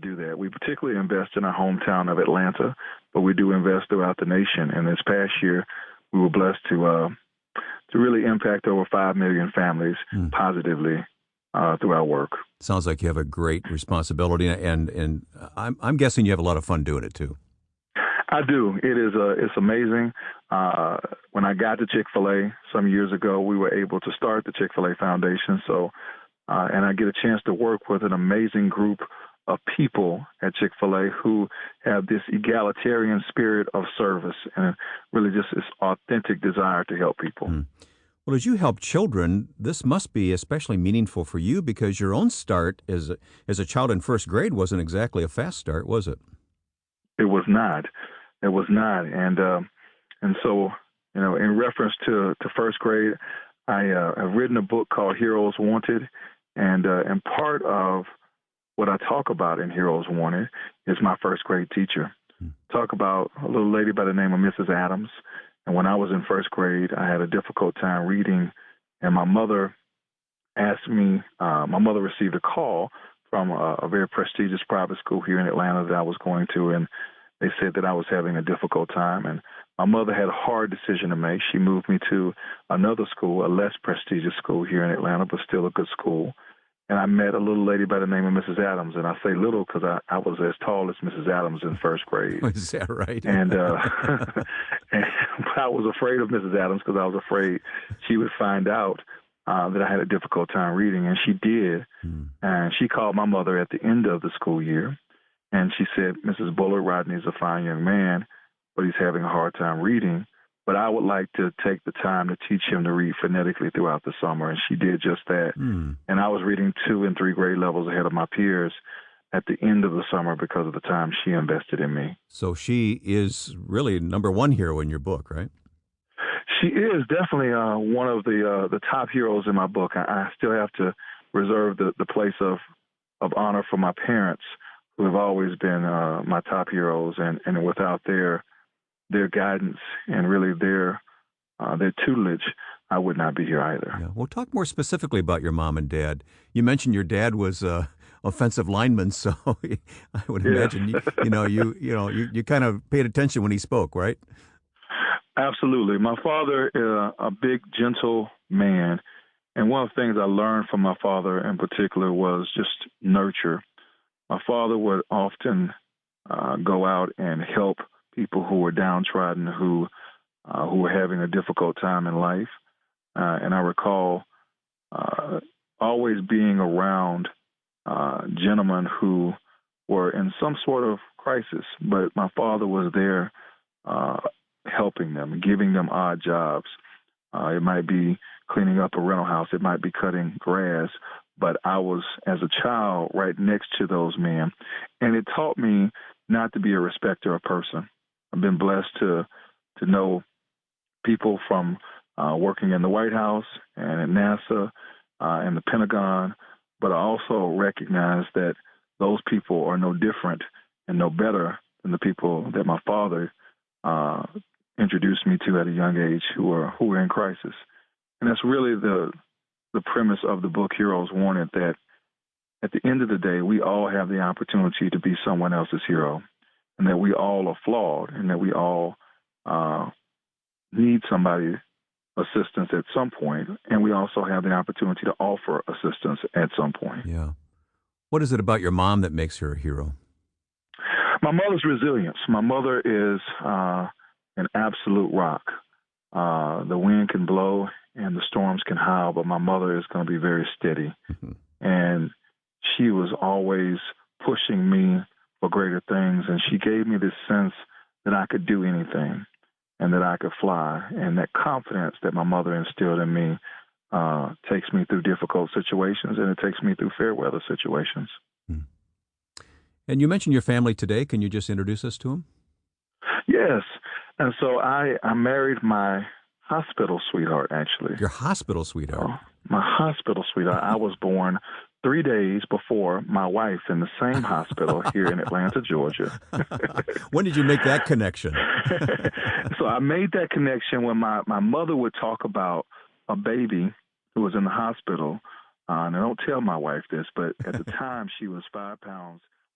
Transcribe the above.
to do that. We particularly invest in our hometown of Atlanta, but we do invest throughout the nation. And this past year, we were blessed to really impact over 5 million families positively through our work. Sounds like you have a great responsibility, and I'm guessing you have a lot of fun doing it too. I do. It's amazing. When I got to Chick-fil-A some years ago, we were able to start the Chick-fil-A Foundation. So, and I get a chance to work with an amazing group of people at Chick-fil-A who have this egalitarian spirit of service and really just this authentic desire to help people. Well, as you help children, this must be especially meaningful for you because your own start as a child in first grade wasn't exactly a fast start, was it? It was not. It was not. And so, in reference to first grade, I've written a book called Heroes Wanted, and part of what I talk about in Heroes Wanted is my first grade teacher. Talk about a little lady by the name of Mrs. Adams. And when I was in first grade, I had a difficult time reading, and my mother asked me, my mother received a call from a very prestigious private school here in Atlanta that I was going to, and they said that I was having a difficult time. And my mother had a hard decision to make. She moved me to another school, a less prestigious school here in Atlanta, but still a good school. And I met a little lady by the name of Mrs. Adams. And I say little because I was as tall as Mrs. Adams in first grade. Is that right? And, and I was afraid of Mrs. Adams because I was afraid she would find out that I had a difficult time reading. And she did. And she called my mother at the end of the school year. And she said, Mrs. Bullard, Rodney is a fine young man, but he's having a hard time reading. But I would like to take the time to teach him to read phonetically throughout the summer. And she did just that. And I was reading 2 and 3 grade levels ahead of my peers at the end of the summer because of the time she invested in me. So she is really number one hero in your book, right? She is definitely one of the top heroes in my book. I still have to reserve the place of honor for my parents, who have always been my top heroes, and without their guidance and really their tutelage, I would not be here either. Yeah. Well, talk more specifically about your mom and dad. You mentioned your dad was offensive lineman, so I would imagine you kind of paid attention when he spoke, right? Absolutely. My father is a big, gentle man, and one of the things I learned from my father in particular was just nurture. My father would often go out and help people who were downtrodden, who were having a difficult time in life. And I recall always being around gentlemen who were in some sort of crisis, but my father was there helping them, giving them odd jobs. It might be cleaning up a rental house. It might be cutting grass. But I was, as a child, right next to those men. And it taught me not to be a respecter of person. I've been blessed to know people from working in the White House and at NASA and the Pentagon, but I also recognize that those people are no different and no better than the people that my father introduced me to at a young age who were in crisis. And that's really the premise of the book Heroes Wanted, that at the end of the day, we all have the opportunity to be someone else's hero, and that we all are flawed, and that we all need somebody's assistance at some point, and we also have the opportunity to offer assistance at some point. Yeah. What is it about your mom that makes her a hero? My mother's resilience. My mother is an absolute rock. The wind can blow and the storms can howl, but my mother is going to be very steady. And she was always pushing me for greater things, and she gave me this sense that I could do anything and that I could fly. And that confidence that my mother instilled in me takes me through difficult situations, and it takes me through fair weather situations. And you mentioned your family today. Can you just introduce us to them? Yes. And so I married my hospital sweetheart, actually. Your hospital sweetheart? My hospital sweetheart. I was born 3 days before my wife in the same hospital here in Atlanta, Georgia. When did you make that connection? So I made that connection when my mother would talk about a baby who was in the hospital. And I don't tell my wife this, but at the time she was 5 pounds